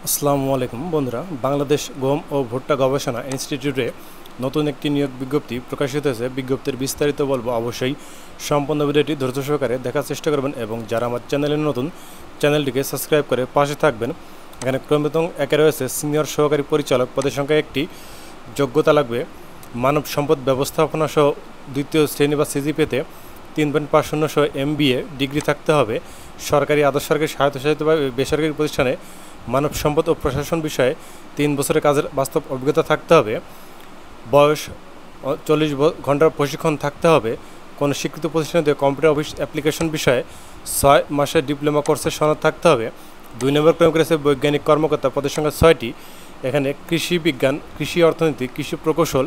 আসসালামু আলাইকুম বন্ধুরা, বাংলাদেশ গম ও ভুট্টা গবেষণা ইনস্টিটিউটে নতুন একটি নিয়োগ বিজ্ঞপ্তি প্রকাশিত হয়েছে। বিজ্ঞপ্তির বিস্তারিত বলবো, অবশ্যই সম্পূর্ণ ভিডিওটি ধৈর্য সহকারে দেখার চেষ্টা করবেন এবং যারা আমার চ্যানেলে নতুন, চ্যানেলটিকে সাবস্ক্রাইব করে পাশে থাকবেন। এখানে ক্রমবেতন একে রয়েছে সিনিয়র সহকারী পরিচালক পদের সংখ্যা একটি। যোগ্যতা লাগবে মানব সম্পদ ব্যবস্থাপনা সহ দ্বিতীয় শ্রেণী বা সিজিপিতে 3.50 সহ MBA ডিগ্রি থাকতে হবে। সরকারি, আধা সরকারি, স্বায়ত্তশাসিত বা বেসরকারি প্রতিষ্ঠানে মানব সম্পদ ও প্রশাসন বিষয়ে 3 বছরের কাজের বাস্তব অভিজ্ঞতা থাকতে হবে। বয়স 40 ঘন্টার প্রশিক্ষণ থাকতে হবে। কোনো স্বীকৃত প্রতিষ্ঠানে কম্পিউটার অফিস অ্যাপ্লিকেশন বিষয়ে 6 মাসের ডিপ্লোমা কোর্সের সনদ থাকতে হবে। 2 নম্বর ক্রম করেছে বৈজ্ঞানিক কর্মকর্তা পদের সংখ্যা 6টি। এখানে কৃষি বিজ্ঞান, কৃষি অর্থনীতি, কৃষি প্রকৌশল,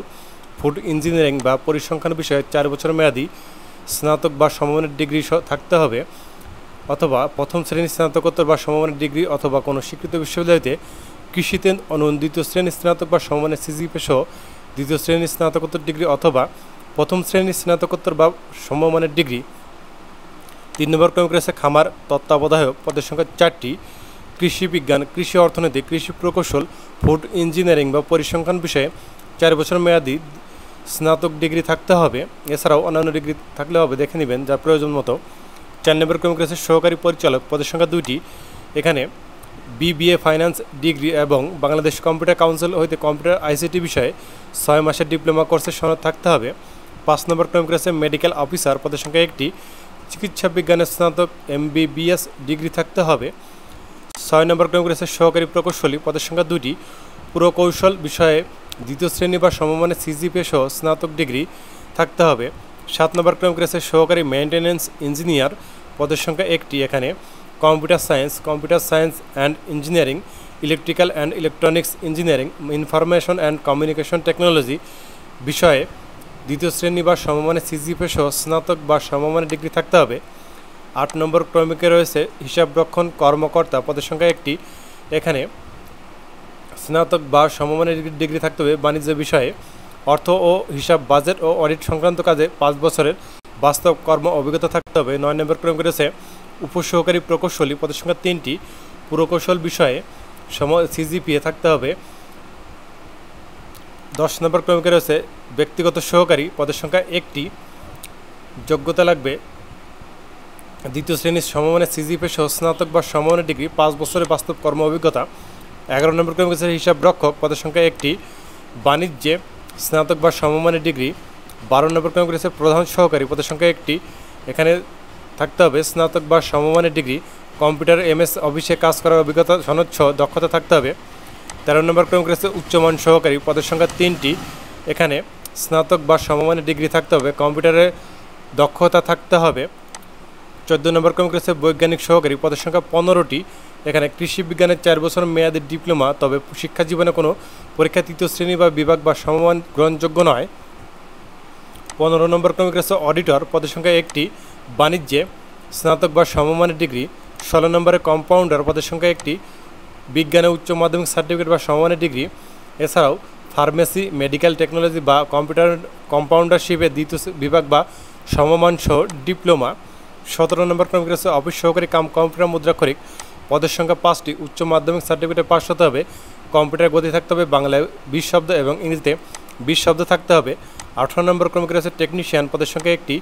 ফুড ইঞ্জিনিয়ারিং বা পরিসংখ্যান বিষয়ে 4 বছর মেয়াদী স্নাতক বা সমমানের ডিগ্রি থাকতে হবে, অথবা প্রথম শ্রেণীর স্নাতকোত্তর বা সমমানের ডিগ্রি, অথবা কোনো স্বীকৃত বিশ্ববিদ্যালয়তে কৃষিতে দ্বিতীয় শ্রেণীর স্নাতক বা সমমানের সিজিপিএ সহ দ্বিতীয় শ্রেণীর স্নাতকোত্তর ডিগ্রি, অথবা প্রথম শ্রেণীর স্নাতকোত্তর বা সমমানের ডিগ্রি। 3 নম্বর ক্রমে রয়েছে খামার তত্ত্বাবধায়ক পদের সংখ্যা 4টি। কৃষি বিজ্ঞান, কৃষি অর্থনীতি, কৃষি প্রকৌশল, ফুড ইঞ্জিনিয়ারিং বা পরিসংখ্যান বিষয়ে 4 বছর মেয়াদী স্নাতক ডিগ্রি থাকতে হবে। এছাড়াও অন্যান্য ডিগ্রি থাকলে হবে, দেখে নেবেন যা প্রয়োজন মতো। 4 নম্বর ক্রমে রয়েছে সহকারী পরিচালক পদের সংখ্যা 2টি। এখানে BBA ফাইন্যান্স ডিগ্রি এবং বাংলাদেশ কম্পিউটার কাউন্সিল হইতে কম্পিউটার ICT বিষয়ে 6 মাসের ডিপ্লোমা কোর্সের সনদ থাকতে হবে। 5 নম্বর ক্রমে রয়েছে মেডিকেল অফিসার পদের সংখ্যা 1টি। চিকিৎসা বিজ্ঞানের স্নাতক MBBS ডিগ্রি থাকতে হবে। 6 নম্বর ক্রমে রয়েছে সহকারী প্রকৌশলী পদের সংখ্যা 2টি। পুরকৌশল বিষয়ে দ্বিতীয় শ্রেণী বা সমমানের সিজিপিএ সহ স্নাতক ডিগ্রি থাকতে হবে। 7 নম্বর ক্রমে রয়েছে সহকারী মেইনটেন্যান্স ইঞ্জিনিয়ার পদের সংখ্যা 1টি। এখানে computer science and engineering, electrical and electronics engineering, information and communication technology বিষয়ে দ্বিতীয় শ্রেণী বা সমমানের সিজিপিএ সহ স্নাতক বা সমমানের ডিগ্রি থাকতে হবে। 8 নম্বর ক্রমিকে রয়েছে হিসাবরক্ষণ কর্মকর্তা পদের সংখ্যা 1টি। এখানে স্নাতক বা সমমানের ডিগ্রি থাকতে হবে। বাণিজ্য বিষয়ে অর্থ ও হিসাব, বাজেট ও অডিট সংক্রান্ত কাজে 5 বছরের বাস্তব কর্ম অভিজ্ঞতা থাকতে হবে। 9 নম্বর ক্রমে রয়েছে উপসহকারী প্রকৌশলী পদের সংখ্যা 3টি। পুরকৌশল বিষয়ে সিজিপিএ থাকতে হবে। 10 নম্বর ক্রমে রয়েছে ব্যক্তিগত সহকারী পদের সংখ্যা 1টি। যোগ্যতা লাগবে দ্বিতীয় শ্রেণীর সমমানের সিজিপিএ সহ স্নাতক বা সমমানের ডিগ্রি, 5 বছরের বাস্তব কর্ম অভিজ্ঞতা। 11 নম্বর ক্রমে রয়েছে হিসাব রক্ষক পদের সংখ্যা 1টি। বাণিজ্যে স্নাতক বা সমমানের ডিগ্রি। 12 নম্বর ক্রমে রয়েছে প্রধান সহকারী পদের সংখ্যা 1টি। এখানে থাকতে হবে স্নাতক বা সমমানের ডিগ্রি। কম্পিউটার MS অফিসে কাজ করার অভিজ্ঞতা সনদ সহ দক্ষতা থাকতে হবে। 13 নম্বর ক্রমে রয়েছে উচ্চমান সহকারী পদের সংখ্যা 3টি। এখানে স্নাতক বা সমমানের ডিগ্রি থাকতে হবে। কম্পিউটারে দক্ষতা থাকতে হবে। 14 নম্বর ক্রমে রয়েছে বৈজ্ঞানিক সহকারী পদের সংখ্যা 15টি। এখানে কৃষি বিজ্ঞানের 4 বছর মেয়াদী ডিপ্লোমা, তবে শিক্ষা জীবনে কোনো পরীক্ষা 3য় শ্রেণী বা বিভাগ বা সমমান গ্রহণযোগ্য নয়। 15 নম্বর ক্রমে রয়েছে অডিটর পদের সংখ্যা 1টি। বাণিজ্যে স্নাতক বা সমমানের ডিগ্রি। 16 নম্বরে কম্পাউন্ডার পদের সংখ্যা 1টি। বিজ্ঞানে উচ্চ মাধ্যমিক সার্টিফিকেট বা সমমানের ডিগ্রি। এছাড়াও ফার্মেসি, মেডিকেল টেকনোলজি বা কম্পিউটার কম্পাউন্ডারশিপে 2য় বিভাগ বা সমমান সহ ডিপ্লোমা। 17 নম্বর ক্রমে রয়েছে অফিস সহকারী কম্পিউটার মুদ্রাক্ষরিক পদের সংখ্যা 5টি। উচ্চ মাধ্যমিক সার্টিফিকেটে পাস হতে হবে। কম্পিউটার গতি থাকতে হবে। বাংলায় 20 শব্দ এবং ইংরেজিতে 20 শব্দ থাকতে হবে। 18 নম্বর ক্রমে রয়েছে টেকনিশিয়ান পদের সংখ্যা 1টি।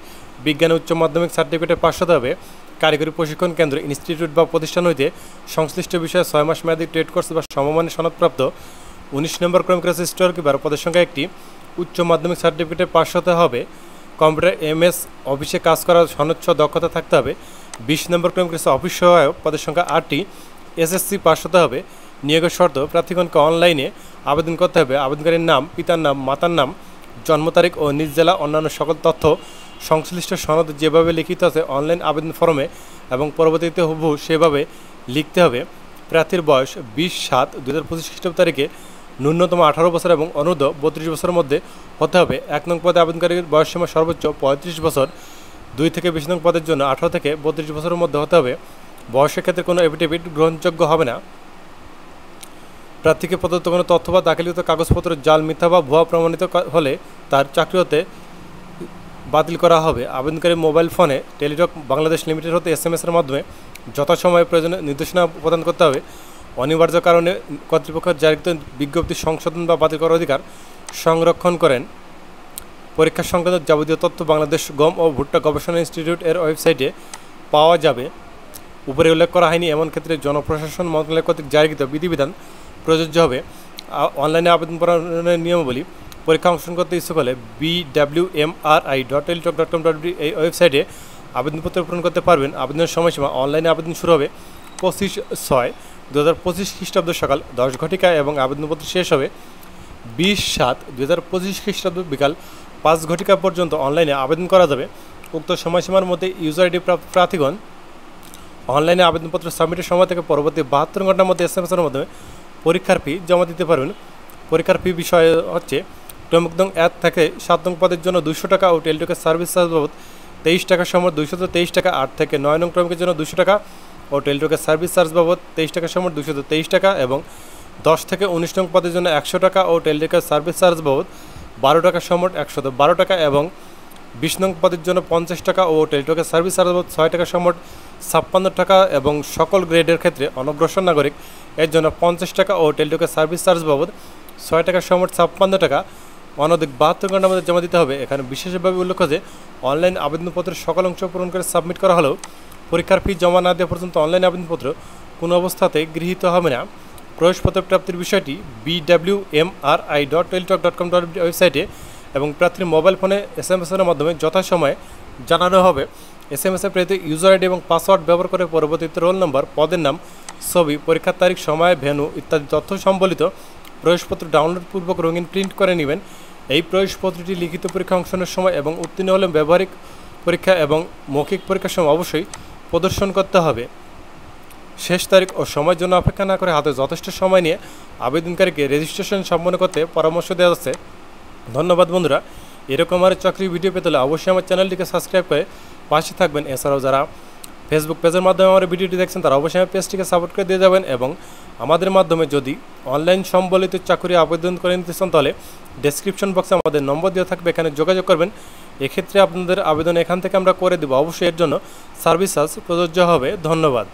বিজ্ঞানে উচ্চ মাধ্যমিক সার্টিফিকেটে পাস হতে হবে। কারিগরি প্রশিক্ষণ কেন্দ্র, ইনস্টিটিউট বা প্রতিষ্ঠান হইতে সংশ্লিষ্ট বিষয়ে 6 মাস মেয়াদী ট্রেড কোর্স বা সমমানের সনদপ্রাপ্ত। 19 নম্বর ক্রমে রয়েছে স্টোর কিপার পদের সংখ্যা 1টি। উচ্চ মাধ্যমিক সার্টিফিকেটে পাস হতে হবে। কম্পিউটার MS অফিসে কাজ করার সনদ সহ দক্ষতা থাকতে হবে। 20 নম্বর ক্রমে রয়েছে অফিস সহায়ক পদের সংখ্যা 8টি। SSC পাস হতে হবে। নিয়োগের শর্ত: প্রার্থীগণকে অনলাইনে আবেদন করতে হবে। আবেদনকারীর নাম, পিতার নাম, মাতার নাম, জন্ম তারিখ ও নিজ জেলা, অন্যান্য সকল তথ্য সংশ্লিষ্ট সনদ যেভাবে লিখিত আছে অনলাইন আবেদন ফর্মে এবং পরবর্তীতে হুবহু সেভাবে লিখতে হবে। প্রার্থীর বয়স 20/7/2025 খ্রিস্টাব্দ তারিখে ন্যূনতম 18 বছর এবং অনূর্ধ্ব 32 বছরের মধ্যে হতে হবে। 1 নং পদে আবেদনকারীর বয়সসীমা সর্বোচ্চ 35 বছর। 2 থেকে 20 নং পদের জন্য 18 থেকে 32 বছরের মধ্যে হতে হবে। বয়সের ক্ষেত্রে কোনো এফিডেভিট গ্রহণযোগ্য হবে না। প্রার্থীকে প্রদত্ত কোনো তথ্য বা দাখিলিত কাগজপত্র জাল, মিথ্যা বা ভুয়া প্রমাণিত হলে তার চাকরি হতে বাতিল করা হবে। আবেদনকারী মোবাইল ফোনে টেলিটক বাংলাদেশ লিমিটেড হতে SMS এর মাধ্যমে যথাসময়ে প্রয়োজনীয় নির্দেশনা প্রদান করতে হবে। অনিবার্য কারণে কর্তৃপক্ষ জারিকৃত বিজ্ঞপ্তি সংশোধন বা বাতিল করার অধিকার সংরক্ষণ করেন। পরীক্ষা সংক্রান্ত যাবতীয় তথ্য বাংলাদেশ গম ও ভুট্টা গবেষণা ইনস্টিটিউট এর ওয়েবসাইটে পাওয়া যাবে। উপরে উল্লেখ করা হয়নি এমন ক্ষেত্রে জনপ্রশাসন মন্ত্রণালয় কর্তৃক জারিকৃত বিধিবিধান প্রযোজ্য হবে। অনলাইনে আবেদন প্রদানের নিয়মাবলী পরীক্ষা অংশগ্রহণ করতে ইচ্ছুক হলে bwmri.teletalk.com.bd এই ওয়েবসাইটে আবেদনপত্র পূরণ করতে পারবেন। আবেদনের সময়সীমা অনলাইনে আবেদন শুরু হবে 25/6/2025 খ্রিস্টাব্দ সকাল 10 ঘটিকা এবং আবেদনপত্র শেষ হবে 20/7/2025 খ্রিস্টাব্দ বিকাল 5 ঘটিকা পর্যন্ত অনলাইনে আবেদন করা যাবে। উক্ত সময়সীমার মধ্যে ইউজার আইডি প্রার্থীগণ অনলাইনে আবেদনপত্র সাবমিটের সময় থেকে পরবর্তী 72 ঘন্টার মধ্যে SMS-এর মাধ্যমে পরীক্ষার ফি জমা দিতে পারবেন। পরীক্ষার ফি বিষয় হচ্ছে ক্রমিক নং 1 থেকে 7 নং পদের জন্য 200 টাকা ও টেলিটকের সার্ভিস চার্জ বাবদ 23 টাকা সময় 223 টাকা, 8 থেকে 9 নং ক্রমিকের জন্য 200 টাকা ও টেলিটকের সার্ভিস চার্জ বাবদ 23 টাকা সময় 223 টাকা এবং 10 থেকে 19 নং পদের জন্য 100 টাকা ও টেলিটকের সার্ভিস চার্জ বাবদ 12 টাকা সময় 112 টাকা এবং 20 নং পদের জন্য 50 টাকা ও টেলিটকের সার্ভিস চার্জ বাবদ 6 টাকা সময় 56 টাকা এবং সকল গ্রেডের ক্ষেত্রে অনগ্রসর নাগরিক এর জন্য 50 টাকা ও টেলিটকের সার্ভিস চার্জ বাবদ 6 টাকা সময় 56 টাকা অনধিক 72 ঘন্টার মধ্যে জমা দিতে হবে। এখানে বিশেষভাবে উল্লেখ যে অনলাইন আবেদনপত্রের সকল অংশ পূরণ করে সাবমিট করা হলেও পরীক্ষার ফি জমা না দেওয়া পর্যন্ত অনলাইন আবেদনপত্র কোনো অবস্থাতে গৃহীত হবে না। প্রবেশপত্র প্রাপ্তির বিষয়টি bwmri.teletalk.com.bd ওয়েবসাইটে এবং প্রার্থীর মোবাইল ফোনে SMS-এর মাধ্যমে যথাসময়ে জানানো হবে। SMS-এ প্রেরিত ইউজার আইডি এবং পাসওয়ার্ড ব্যবহার করে পরবর্তীতে রোল নম্বর, পদের নাম, ছবি, পরীক্ষার তারিখ, সময়, ভেন্যু ইত্যাদি তথ্য সম্বলিত প্রবেশপত্র ডাউনলোড পূর্বক রঙিন প্রিন্ট করে নেবেন। এই প্রবেশপত্রটি লিখিত পরীক্ষা অংশগ্রহণের সময় এবং উত্তীর্ণ হলে ব্যবহারিক পরীক্ষা এবং মৌখিক পরীক্ষার সময় অবশ্যই প্রদর্শন করতে হবে। শেষ তারিখ ও সময়ের জন্য অপেক্ষা না করে হাতে যথেষ্ট সময় নিয়ে আবেদনকারীকে রেজিস্ট্রেশন সম্পন্ন করতে পরামর্শ দেওয়া যাচ্ছে। ধন্যবাদ বন্ধুরা। এরকম আর চাকরি ভিডিও পেতে হলে অবশ্যই আমার চ্যানেলটিকে সাবস্ক্রাইব করে পাশে থাকবেন। এছাড়াও যারা ফেসবুক পেজের মাধ্যমে আমার ভিডিওটি দেখছেন তারা অবশ্যই আমার পেজটিকে সাপোর্ট করে দিয়ে যাবেন এবং আমাদের মাধ্যমে যদি অনলাইন সম্বলিত চাকরি আবেদন করে নিতে চান তাহলে ডেসক্রিপশন বক্সে আমাদের নম্বর দেওয়া থাকবে, এখানে যোগাযোগ করবেন। এক্ষেত্রে আপনাদের আবেদন এখান থেকে আমরা করে দেবো। অবশ্যই এর জন্য সার্ভিস চার্জ প্রযোজ্য হবে। ধন্যবাদ।